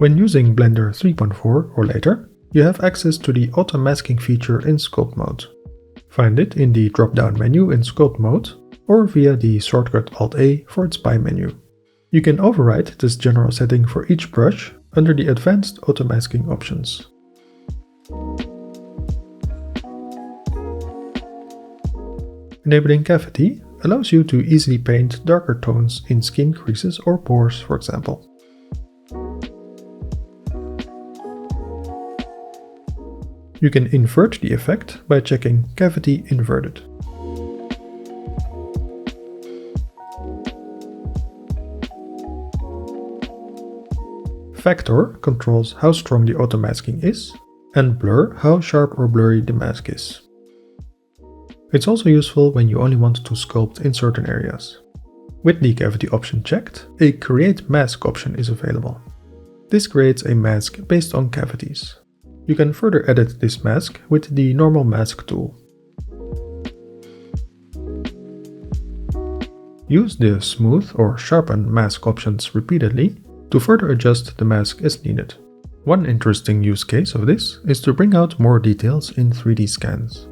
When using Blender 3.4 or later, you have access to the auto masking feature in Sculpt mode. Find it in the drop-down menu in Sculpt mode or via the shortcut Alt-A for its by menu. You can override this general setting for each brush under the advanced auto masking options. Enabling Cavity allows you to easily paint darker tones in skin creases or pores, for example. You can invert the effect by checking Cavity Inverted. Factor controls how strong the auto masking is, and Blur how sharp or blurry the mask is. It's also useful when you only want to sculpt in certain areas. With the Cavity option checked, a Create Mask option is available. This creates a mask based on cavities. You can further edit this mask with the normal mask tool. Use the Smooth or Sharpen mask options repeatedly to further adjust the mask as needed. One interesting use case of this is to bring out more details in 3D scans.